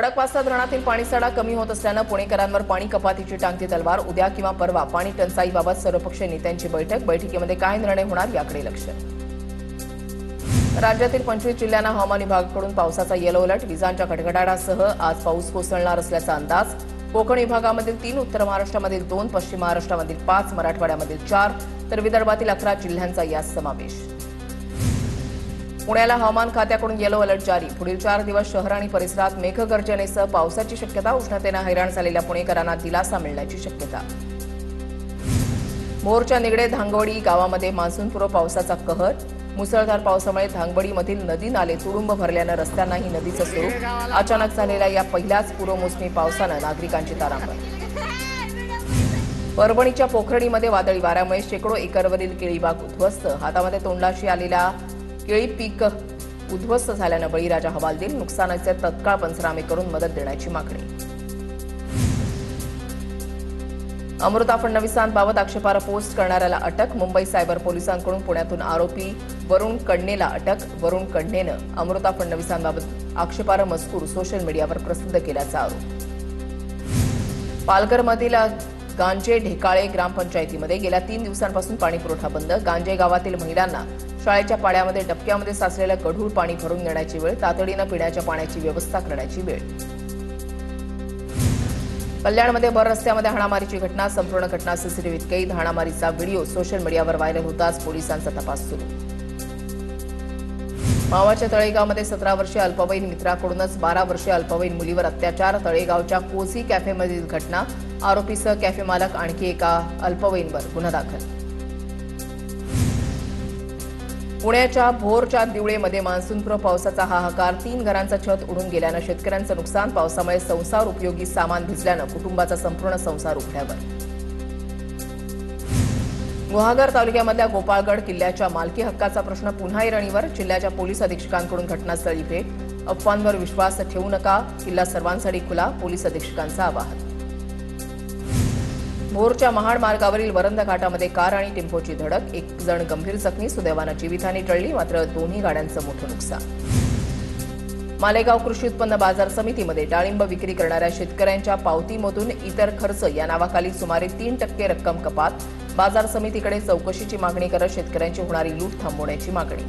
खडकवासला धरणातील पाणीसाठा कमी होत असल्यानं पुणेकरांवर पाणी कपातीची टांगती तलवार। उद्या किंवा परवा पाणी टंचाईबाबत सर्वपक्षीय नेत्यांची बैठकीमध्ये काय निर्णय होणार याकडे लक्ष। राज्यातील 25 जिल्ह्यांना हवामान विभागाकडून पावसाचा येलो अलर्ट। विजांच्या कडकडाटासह आज पाऊस कोसळणार असल्याचा अंदाज। कोकण विभागामधील 3, उत्तर महाराष्ट्रामधील 2, पश्चिम महाराष्ट्रामधील 5, मराठवाड्यामधील 4 तर विदर्भातील 11 जिल्ह्यांचा यात समावेश। पुण्याला हवामान खात्याकडून येलो अलर्ट जारी। पुढील 4 दिवस शहर आणि परिसरात मेघगर्जनेसह पावसाची शक्यता। उष्णतेने हैराण झालेल्या पुणेकरांना दिलासा मिळण्याची शक्यता। मोरच्या निगडे धांगवडी गावामध्ये मान्सूनपूर्व पावसाचा कहर। मुसळधार पावसामुळे धांगवडीमधील नदी नाले तुडुंब भरल्यानं रस्त्यांनाही नदीचं स्वरूप। अचानक झालेल्या या पहिल्याच पूर्वमोसमी पावसानं नागरिकांची तारांबळ। परभणीच्या पोखरणीमध्ये वादळी वाऱ्यामुळे शेकडो एकरवरील केळीबाग उद्ध्वस्त। हातामध्ये तोंडाशी आलेल्या केळी पीक उद्ध्वस्त झाल्यानं बळीराजा हवालदिल। नुकसानाचे तत्काळ पंचनामे करून मदत देण्याची मागणी। अमृता फडणवीसांबाबत आक्षेपार्ह पोस्ट करणाऱ्याला अटक। मुंबई सायबर पोलिसांकडून पुण्यातून आरोपी वरुण कडणेला अटक। वरुण कडणेनं अमृता फडणवीसांबाबत आक्षेपार्ह मजकूर सोशल मीडियावर प्रसिद्ध केल्याचा आरोप। पालघरमधील गांजे ढेकाळे ग्रामपंचायतीमध्ये गेल्या 3 दिवसांपासून पाणीपुरवठा बंद। गांजे गावातील महिलांना शाळेच्या पाड्यामध्ये डबक्यामध्ये साचलेलं गढूळ पाणी भरून नेण्याची वेळ। तातडीनं पिण्याच्या पाण्याची व्यवस्था करण्याची वेळ। कल्याणमध्ये भर रस्त्यामध्ये हाणामारीची घटना। संपूर्ण घटना सीसीटीव्हीत कैद। हाणामारीचा व्हिडिओ सोशल मीडियावर व्हायरल होताच पोलिसांचा तपास सुरू। मावाच्या तळेगावमध्ये 17 वर्षीय अल्पवयीन मित्राकडूनच 12 वर्षीय अल्पवयीन मुलीवर अत्याचार। तळेगावच्या कोझी कॅफेमधील घटना। आरोपीसह कॅफे मालक आणखी एका अल्पवयीनवर गुन्हा दाखल। पुण्याच्या भोरच्या दिवळेमध्ये मान्सूनपूर्व पावसाचा हाहाकार। 3 घरांचं छत उडून गेल्यानं शेतकऱ्यांचं नुकसान। पावसामुळे संसार उपयोगी सामान भिजल्यानं कुटुंबाचा संपूर्ण संसार उघड्यावर। गुहागर तालुक्यामधल्या गोपाळगड किल्ल्याच्या मालकी हक्काचा प्रश्न पुन्हा ऐरणीवर। जिल्ह्याच्या पोलीस अधीक्षकांकडून घटनास्थळी भेट। अफवांवर विश्वास ठेवू नका, किल्ला सर्वांसाठी खुला, पोलीस अधीक्षकांचं आवाहन। भोरच्या महाड मार्गावरील वरंद घाटामध्ये कार आणि टेम्पोची धडक। 1 जण गंभीर जखमी। सुदैवानं जीवितहानी टळली, मात्र दोन्ही गाड्यांचं मोठं नुकसान। मालेगाव कृषी उत्पन्न बाजार समितीमध्ये डाळिंब विक्री करणाऱ्या शेतकऱ्यांच्या पावतीमधून इतर खर्च या नावाखाली सुमारे 3% रक्कम कपात। बाजार समितीकडे चौकशीची मागणी करत शेतकऱ्यांची होणारी लूट थांबवण्याची मागणी।